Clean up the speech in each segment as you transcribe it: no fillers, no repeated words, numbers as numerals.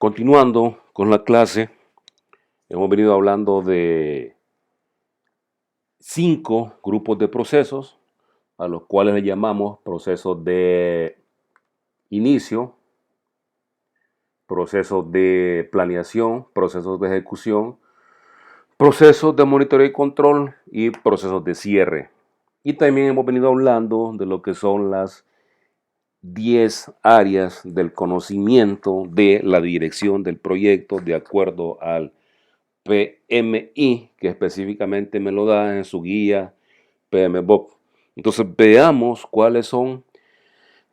Continuando con la clase, hemos venido hablando de 5 grupos de procesos, a los cuales le llamamos procesos de inicio, procesos de planeación, procesos de ejecución, procesos de monitoreo y control y procesos de cierre. Y también hemos venido hablando de lo que son las 10 áreas del conocimiento de la dirección del proyecto de acuerdo al PMI, que específicamente me lo da en su guía PMBOK. Entonces veamos cuáles son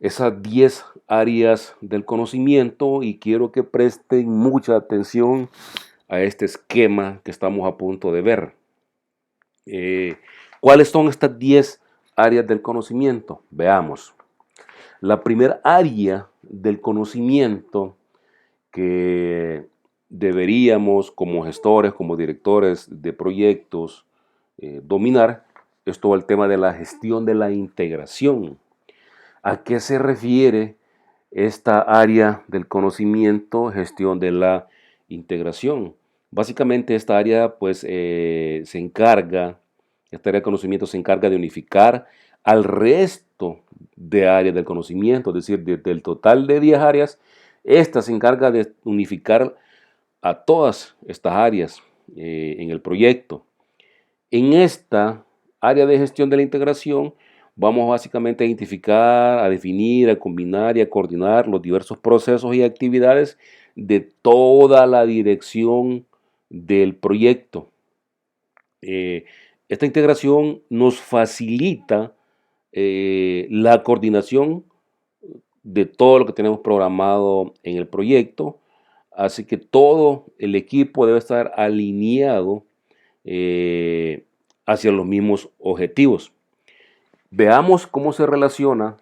esas 10 áreas del conocimiento y quiero que presten mucha atención a este esquema que estamos a punto de ver. ¿Cuáles son estas 10 áreas del conocimiento? Veamos. La primera área del conocimiento que deberíamos como gestores, como directores de proyectos, dominar es todo el tema de la gestión de la integración. ¿A qué se refiere esta área del conocimiento, gestión de la integración? Básicamente esta área pues esta área de conocimiento se encarga de unificar al resto de áreas del conocimiento, es decir, del total de 10 áreas, esta se encarga de unificar a todas estas áreas en el proyecto. En esta área de gestión de la integración vamos básicamente a identificar, a definir, a combinar y a coordinar los diversos procesos y actividades de toda la dirección del proyecto. Esta integración nos facilita la coordinación de todo lo que tenemos programado en el proyecto, así que todo el equipo debe estar alineado hacia los mismos objetivos. Veamos cómo se relaciona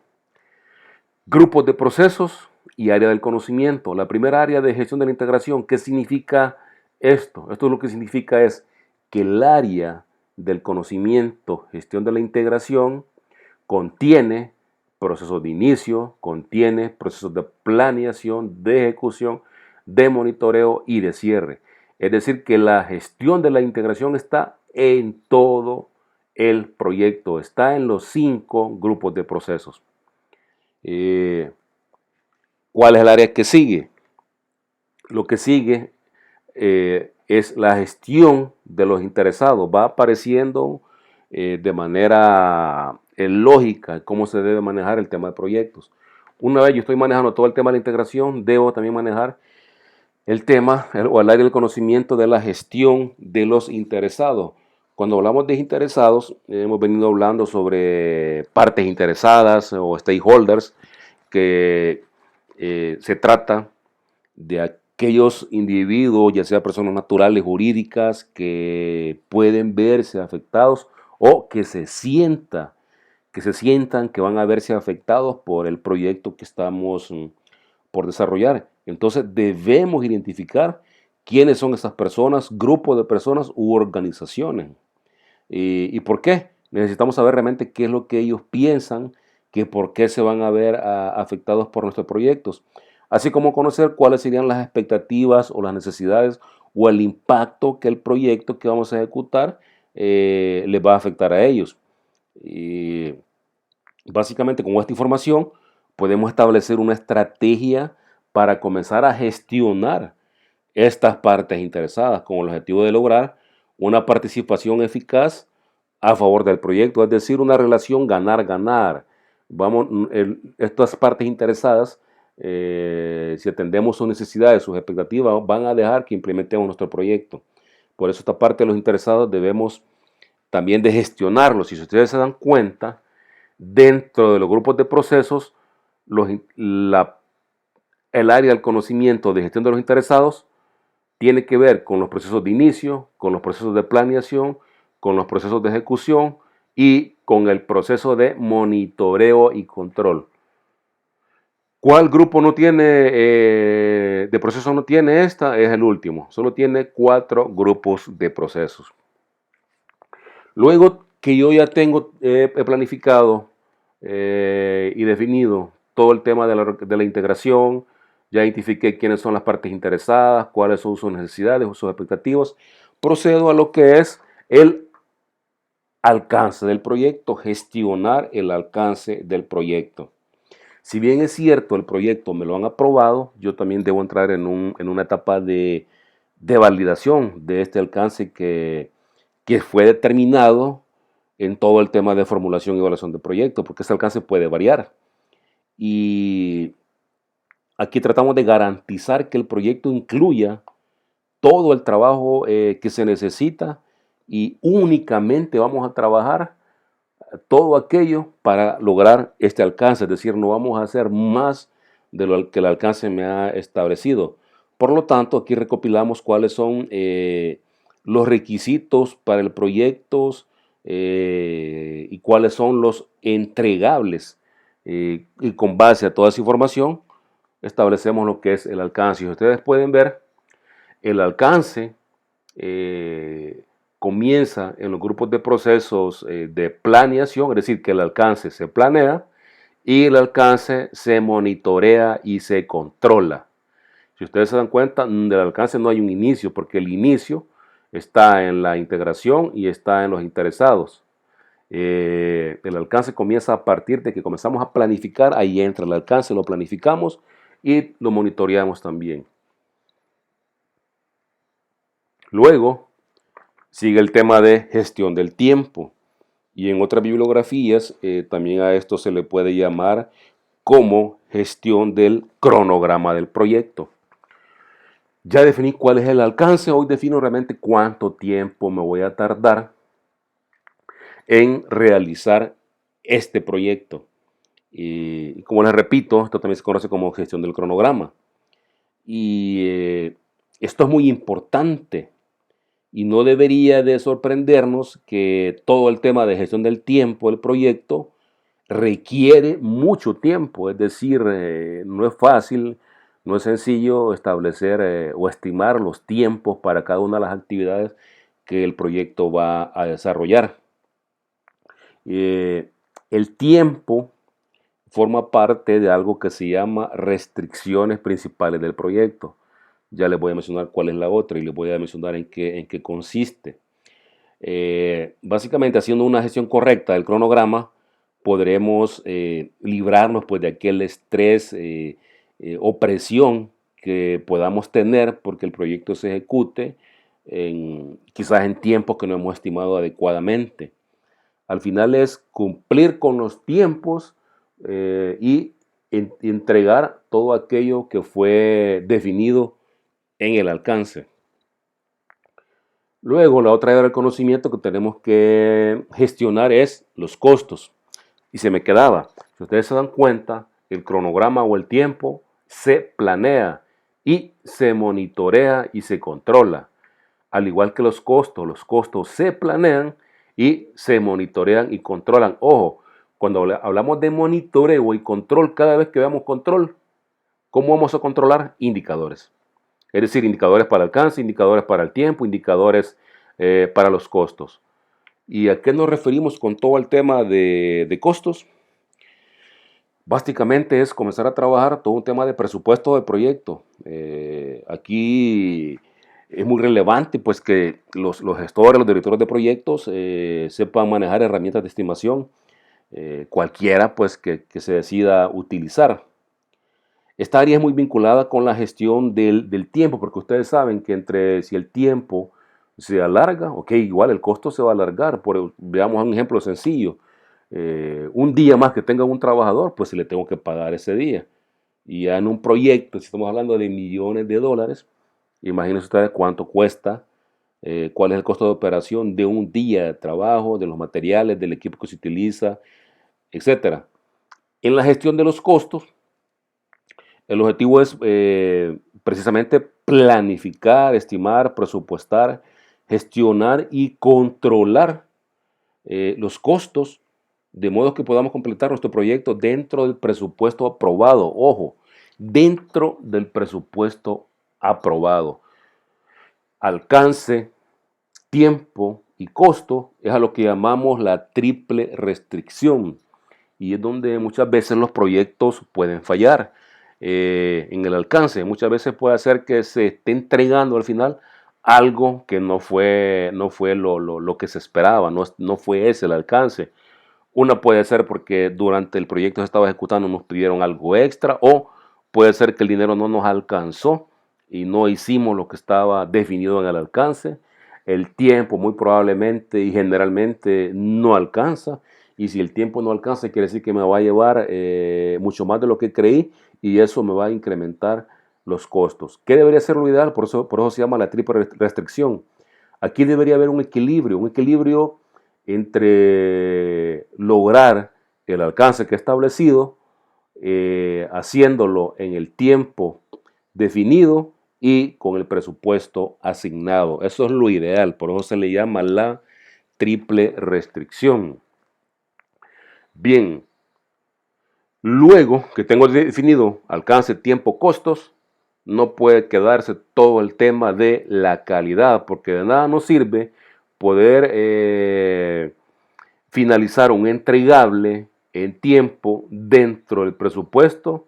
grupos de procesos y área del conocimiento. La primera área de gestión de la integración, ¿qué significa esto? Esto lo que significa es que el área del conocimiento, gestión de la integración, contiene procesos de inicio, contiene procesos de planeación, de ejecución, de monitoreo y de cierre. Es decir, que la gestión de la integración está en todo el proyecto, está en los 5 grupos de procesos. ¿Cuál es el área que sigue? Lo que sigue es la gestión de los interesados. Va apareciendo de manera lógica cómo se debe manejar el tema de proyectos. Una vez yo estoy manejando todo el tema de la integración, debo también manejar el tema o el área del conocimiento de la gestión de los interesados. Cuando hablamos de interesados, hemos venido hablando sobre partes interesadas o stakeholders, que se trata de aquellos individuos, ya sea personas naturales, jurídicas, que pueden verse afectados o que se sientan que van a verse afectados por el proyecto que estamos por desarrollar. Entonces debemos identificar quiénes son esas personas, grupos de personas u organizaciones. ¿Y por qué? Necesitamos saber realmente qué es lo que ellos piensan, que por qué se van a ver afectados por nuestros proyectos, así como conocer cuáles serían las expectativas o las necesidades o el impacto que el proyecto que vamos a ejecutar les va a afectar a ellos. Y básicamente con esta información podemos establecer una estrategia para comenzar a gestionar estas partes interesadas con el objetivo de lograr una participación eficaz a favor del proyecto, es decir, una relación ganar-ganar. Estas partes interesadas, si atendemos sus necesidades, sus expectativas, van a dejar que implementemos nuestro proyecto. Por eso esta parte de los interesados debemos también de gestionarlos. Si ustedes se dan cuenta, dentro de los grupos de procesos, el área del conocimiento de gestión de los interesados tiene que ver con los procesos de inicio, con los procesos de planeación, con los procesos de ejecución y con el proceso de monitoreo y control. ¿Cuál grupo no tiene de procesos no tiene esta? Es el último. Solo tiene 4 grupos de procesos. Luego que yo ya tengo he planificado y definido todo el tema de la integración, ya identifiqué quiénes son las partes interesadas, cuáles son sus necesidades, sus expectativas. Procedo a lo que es el alcance del proyecto, gestionar el alcance del proyecto. Si bien es cierto, el proyecto me lo han aprobado, yo también debo entrar en una etapa de validación de este alcance que fue determinado en todo el tema de formulación y evaluación de proyecto, porque ese alcance puede variar. Y aquí tratamos de garantizar que el proyecto incluya todo el trabajo que se necesita y únicamente vamos a trabajar todo aquello para lograr este alcance, es decir, no vamos a hacer más de lo que el alcance me ha establecido. Por lo tanto, aquí recopilamos cuáles son los requisitos para el proyecto y cuáles son los entregables. Y con base a toda esa información, establecemos lo que es el alcance. Y ustedes pueden ver, el alcance comienza en los grupos de procesos de planeación, es decir, que el alcance se planea y el alcance se monitorea y se controla. Si ustedes se dan cuenta, del alcance no hay un inicio, porque el inicio está en la integración y está en los interesados. El alcance comienza a partir de que comenzamos a planificar, ahí entra el alcance, lo planificamos y lo monitoreamos también. Luego sigue el tema de gestión del tiempo. Y en otras bibliografías también a esto se le puede llamar como gestión del cronograma del proyecto. Ya definí cuál es el alcance, hoy defino realmente cuánto tiempo me voy a tardar en realizar este proyecto. Y como les repito, esto también se conoce como gestión del cronograma. Y esto es muy importante y no debería de sorprendernos que todo el tema de gestión del tiempo del proyecto requiere mucho tiempo, es decir, no es fácil, no es sencillo establecer o estimar los tiempos para cada una de las actividades que el proyecto va a desarrollar. El tiempo forma parte de algo que se llama restricciones principales del proyecto. Ya les voy a mencionar cuál es la otra y les voy a mencionar en qué consiste. Básicamente, haciendo una gestión correcta del cronograma, podremos librarnos pues, de aquel estrés o presión que podamos tener porque el proyecto se ejecute quizás en tiempos que no hemos estimado adecuadamente. Al final es cumplir con los tiempos y entregar todo aquello que fue definido en el alcance. Luego, la otra área del conocimiento que tenemos que gestionar es los costos. Y se me quedaba, si ustedes se dan cuenta, el cronograma o el tiempo se planea y se monitorea y se controla. Al igual que los costos se planean y se monitorean y controlan. Ojo, cuando hablamos de monitoreo y control, cada vez que veamos control, ¿cómo vamos a controlar? Indicadores. Es decir, indicadores para alcance, indicadores para el tiempo, indicadores para los costos. ¿Y a qué nos referimos con todo el tema de costos? Básicamente es comenzar a trabajar todo un tema de presupuesto de proyecto. Aquí es muy relevante pues que los gestores, los directores de proyectos sepan manejar herramientas de estimación, cualquiera pues que se decida utilizar. Esta área es muy vinculada con la gestión del tiempo, porque ustedes saben que si el tiempo se alarga, ok, igual el costo se va a alargar. Veamos un ejemplo sencillo. Un día más que tenga un trabajador, pues se le tengo que pagar ese día. Y ya en un proyecto, si estamos hablando de millones de dólares, imagínense ustedes cuánto cuesta, cuál es el costo de operación de un día de trabajo, de los materiales, del equipo que se utiliza, etc. En la gestión de los costos, el objetivo es precisamente planificar, estimar, presupuestar, gestionar y controlar los costos de modo que podamos completar nuestro proyecto dentro del presupuesto aprobado. Ojo, dentro del presupuesto aprobado. Alcance, tiempo y costo es a lo que llamamos la triple restricción y es donde muchas veces los proyectos pueden fallar. en el alcance. Muchas veces puede ser que se esté entregando al final algo que no fue lo que se esperaba, no fue ese el alcance. Una puede ser porque durante el proyecto se estaba ejecutando nos pidieron algo extra, o puede ser que el dinero no nos alcanzó y no hicimos lo que estaba definido en el alcance. El tiempo muy probablemente y generalmente no alcanza, y si el tiempo no alcanza quiere decir que me va a llevar mucho más de lo que creí, y eso me va a incrementar los costos. ¿Qué debería ser lo ideal? Por eso se llama la triple restricción. Aquí debería haber un equilibrio entre lograr el alcance que he establecido, haciéndolo en el tiempo definido y con el presupuesto asignado. Eso es lo ideal, por eso se le llama la triple restricción. Bien, luego que tengo definido alcance, tiempo, costos, no puede quedarse todo el tema de la calidad, porque de nada nos sirve poder finalizar un entregable en tiempo dentro del presupuesto,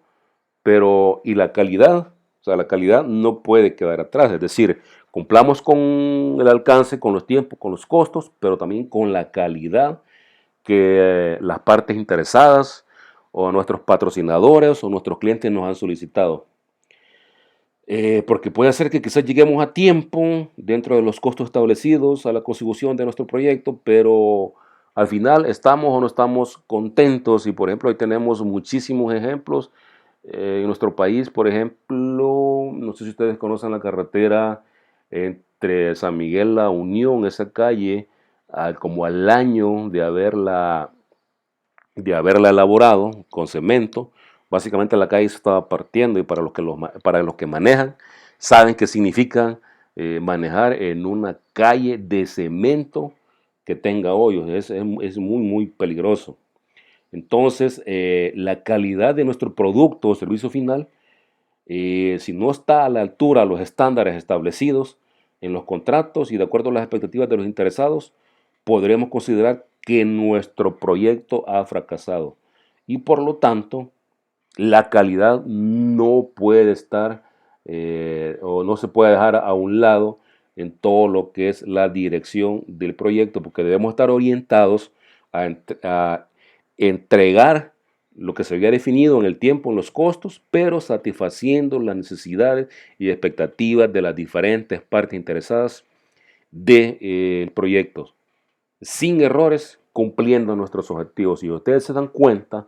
pero y la calidad, o sea, la calidad no puede quedar atrás, es decir, cumplamos con el alcance, con los tiempos, con los costos, pero también con la calidad que las partes interesadas o nuestros patrocinadores o nuestros clientes nos han solicitado. Porque puede ser que quizás lleguemos a tiempo dentro de los costos establecidos a la consecución de nuestro proyecto, pero al final estamos o no estamos contentos. Y por ejemplo, hoy tenemos muchísimos ejemplos en nuestro país. Por ejemplo, no sé si ustedes conocen la carretera entre San Miguel La Unión, esa calle, como al año de haberla elaborado con cemento. Básicamente la calle se estaba partiendo, y para los que manejan saben qué significa manejar en una calle de cemento que tenga hoyos. Es muy, muy peligroso. Entonces, la calidad de nuestro producto o servicio final, si no está a la altura de los estándares establecidos en los contratos y de acuerdo a las expectativas de los interesados, podremos considerar que nuestro proyecto ha fracasado. Y por lo tanto, la calidad no puede estar o no se puede dejar a un lado en todo lo que es la dirección del proyecto, porque debemos estar orientados a entregar lo que se había definido en el tiempo, en los costos, pero satisfaciendo las necesidades y expectativas de las diferentes partes interesadas del proyecto, sin errores, cumpliendo nuestros objetivos. Y ustedes se dan cuenta,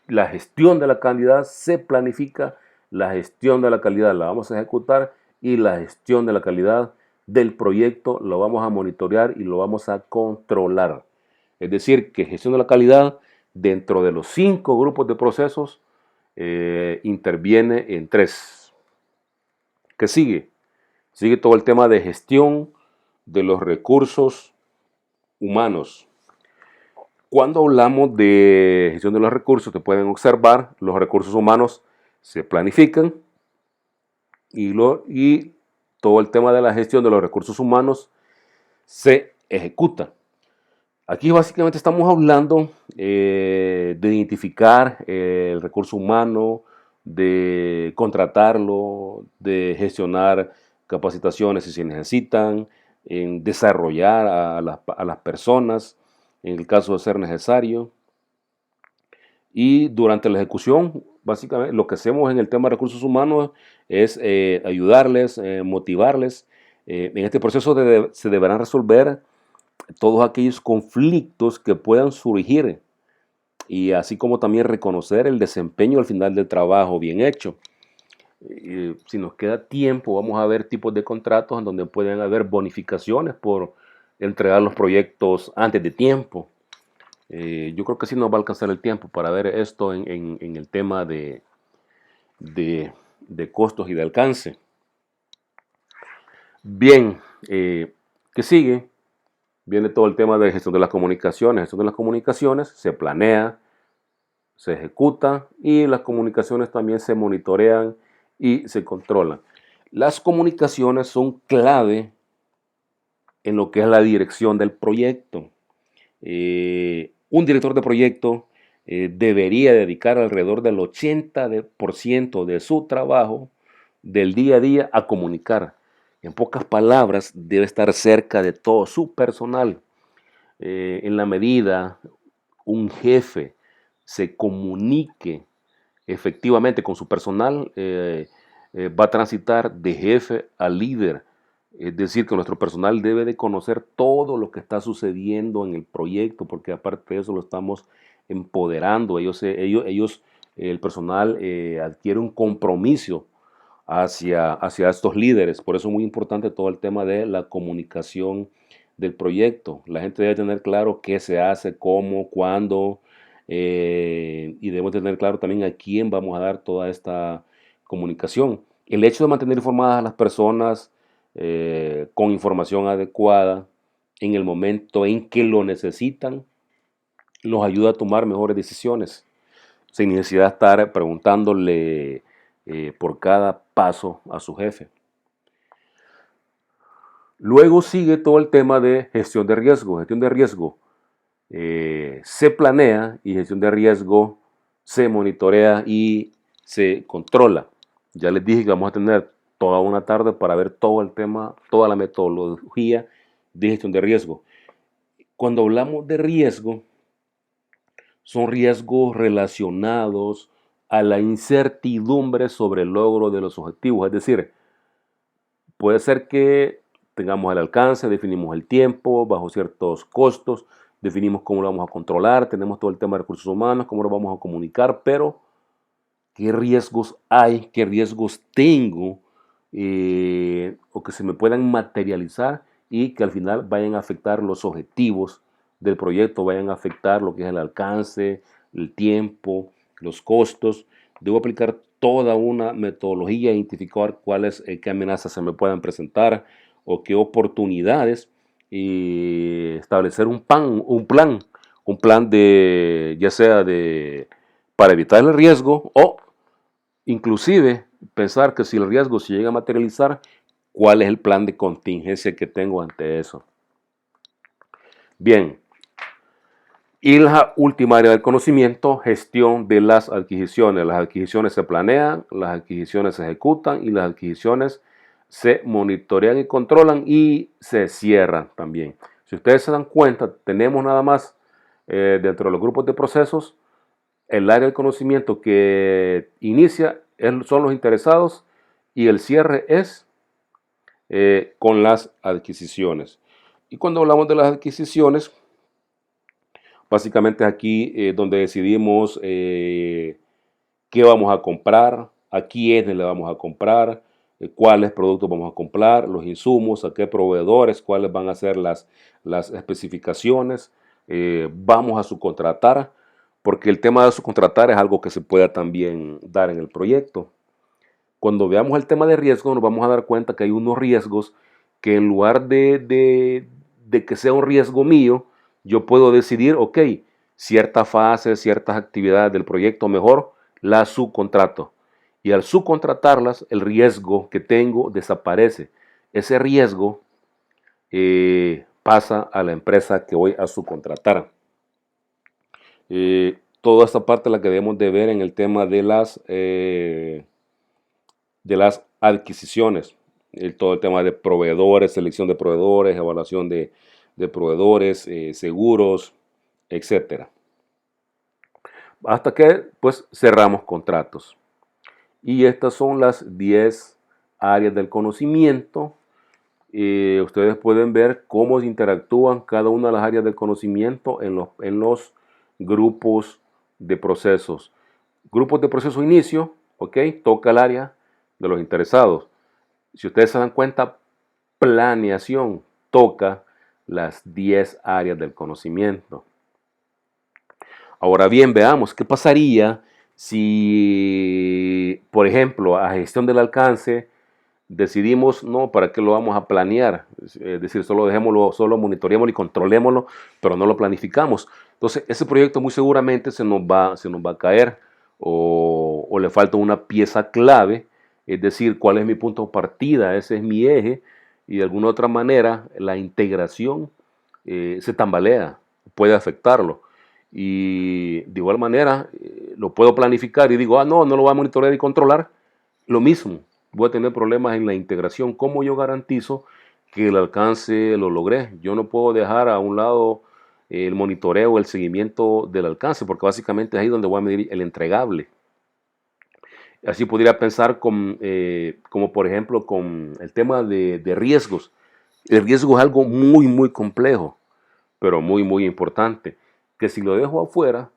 la gestión de la calidad se planifica, la gestión de la calidad la vamos a ejecutar, y la gestión de la calidad del proyecto lo vamos a monitorear y lo vamos a controlar. Es decir, que gestión de la calidad dentro de los 5 grupos de procesos interviene en 3. ¿Qué sigue? Sigue todo el tema de gestión de los recursos humanos. Cuando hablamos de gestión de los recursos, te pueden observar, los recursos humanos se planifican y todo el tema de la gestión de los recursos humanos se ejecuta. Aquí básicamente estamos hablando de identificar el recurso humano, de contratarlo, de gestionar capacitaciones si se necesitan, en desarrollar a las personas en el caso de ser necesario. Y durante la ejecución, básicamente lo que hacemos en el tema de recursos humanos es ayudarles, motivarles. En este proceso se deberán resolver todos aquellos conflictos que puedan surgir, y así como también reconocer el desempeño al final del trabajo bien hecho. Si nos queda tiempo, vamos a ver tipos de contratos en donde pueden haber bonificaciones por entregar los proyectos antes de tiempo. Yo creo que sí nos va a alcanzar el tiempo para ver esto en el tema de costos y de alcance. Bien, ¿qué sigue? Viene todo el tema de gestión de las comunicaciones. Gestión de las comunicaciones se planea, se ejecuta, y las comunicaciones también se monitorean y se controlan. Las comunicaciones son clave en lo que es la dirección del proyecto. Un director de proyecto debería dedicar alrededor del 80% de su trabajo del día a día a comunicar. En pocas palabras, debe estar cerca de todo su personal. En la medida un jefe se comunique efectivamente con su personal, va a transitar de jefe a líder. Es decir, que nuestro personal debe de conocer todo lo que está sucediendo en el proyecto, porque aparte de eso lo estamos empoderando. El personal adquiere un compromiso hacia estos líderes. Por eso es muy importante todo el tema de la comunicación del proyecto. La gente debe tener claro qué se hace, cómo, cuándo, y debemos tener claro también a quién vamos a dar toda esta comunicación. El hecho de mantener informadas a las personas con información adecuada en el momento en que lo necesitan, los ayuda a tomar mejores decisiones, sin necesidad de estar preguntándole por cada paso a su jefe. Luego sigue todo el tema de gestión de riesgo. Gestión de riesgo se planea y gestión de riesgo se monitorea y se controla. Ya les dije que vamos a tener toda una tarde para ver todo el tema, toda la metodología de gestión de riesgo. Cuando hablamos de riesgo, son riesgos relacionados a la incertidumbre sobre el logro de los objetivos. Es decir, puede ser que tengamos el alcance, definimos el tiempo bajo ciertos costos, definimos cómo lo vamos a controlar, tenemos todo el tema de recursos humanos, cómo lo vamos a comunicar, pero ¿qué riesgos hay? ¿Qué riesgos tengo? O que se me puedan materializar y que al final vayan a afectar los objetivos del proyecto, vayan a afectar lo que es el alcance, el tiempo, los costos. Debo aplicar toda una metodología e identificar cuáles, qué amenazas se me puedan presentar o qué oportunidades, y establecer un plan de, ya sea de, para evitar el riesgo o inclusive pensar que si el riesgo se llega a materializar, ¿cuál es el plan de contingencia que tengo ante eso? Bien, y la última área del conocimiento, gestión de las adquisiciones. Las adquisiciones se planean, las adquisiciones se ejecutan y las adquisiciones se monitorean y controlan y se cierran también. Si ustedes se dan cuenta, tenemos nada más dentro de los grupos de procesos el área del conocimiento que inicia son los interesados y el cierre es con las adquisiciones. Y cuando hablamos de las adquisiciones, básicamente es aquí donde decidimos qué vamos a comprar, a quiénes le vamos a comprar, cuáles productos vamos a comprar, los insumos, a qué proveedores, cuáles van a ser las especificaciones, vamos a subcontratar, porque el tema de subcontratar es algo que se pueda también dar en el proyecto. Cuando veamos el tema de riesgo, nos vamos a dar cuenta que hay unos riesgos que en lugar de que sea un riesgo mío, yo puedo decidir, ok, cierta fase, ciertas actividades del proyecto, mejor las subcontrato. Y al subcontratarlas, el riesgo que tengo desaparece. Ese riesgo pasa a la empresa que voy a subcontratar. Toda esta parte la que debemos de ver en el tema de las adquisiciones, todo el tema de proveedores, selección de proveedores, evaluación de proveedores, seguros, etcétera. Hasta que pues cerramos contratos. Y estas son las 10 áreas del conocimiento. Ustedes pueden ver cómo interactúan cada una de las áreas del conocimiento en los grupos de procesos. Grupos de proceso inicio, ok, toca el área de los interesados. Si ustedes se dan cuenta, planeación toca las 10 áreas del conocimiento. Ahora bien, veamos qué pasaría si, por ejemplo, a gestión del alcance decidimos, no, ¿para qué lo vamos a planear? Es decir, solo dejémoslo, solo monitoreémoslo y controlémoslo, pero no lo planificamos. Entonces, ese proyecto muy seguramente se nos va a caer o le falta una pieza clave, es decir, cuál es mi punto de partida, ese es mi eje, y de alguna otra manera la integración se tambalea, puede afectarlo. y de igual manera lo puedo planificar y digo, no, no lo voy a monitorear y controlar, lo mismo, voy a tener problemas en la integración. ¿Cómo yo garantizo que el alcance lo logré? Yo no puedo dejar a un lado el monitoreo, el seguimiento del alcance, porque básicamente es ahí donde voy a medir el entregable. Así podría pensar como por ejemplo con el tema de riesgos. El riesgo es algo muy, muy complejo, pero muy, muy importante, que si lo dejo afuera,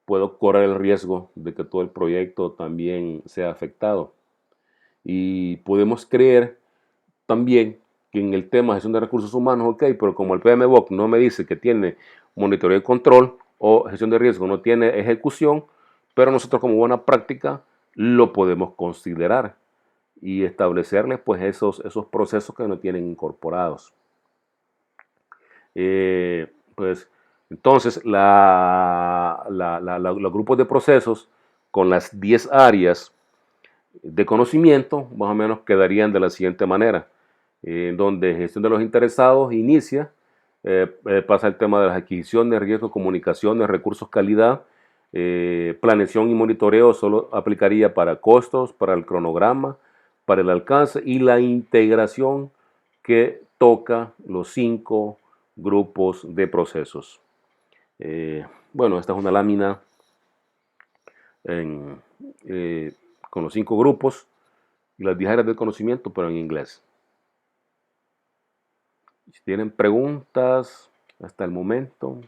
puedo correr el riesgo de que todo el proyecto también sea afectado. Y podemos creer también que en el tema de gestión de recursos humanos, ok, pero como el PMBOK no me dice que tiene monitoreo y control o gestión de riesgo no tiene ejecución, pero nosotros como buena práctica lo podemos considerar y establecerles pues esos procesos que no tienen incorporados. Pues entonces los grupos de procesos con las 10 áreas de conocimiento más o menos quedarían de la siguiente manera, en donde gestión de los interesados inicia, pasa el tema de las adquisiciones, riesgos, comunicaciones, recursos, calidad, planeación y monitoreo solo aplicaría para costos, para el cronograma, para el alcance y la integración que toca los 5 grupos de procesos. Bueno, esta es una lámina en, con los 5 grupos y las 10 áreas del conocimiento, pero en inglés. Si tienen preguntas hasta el momento.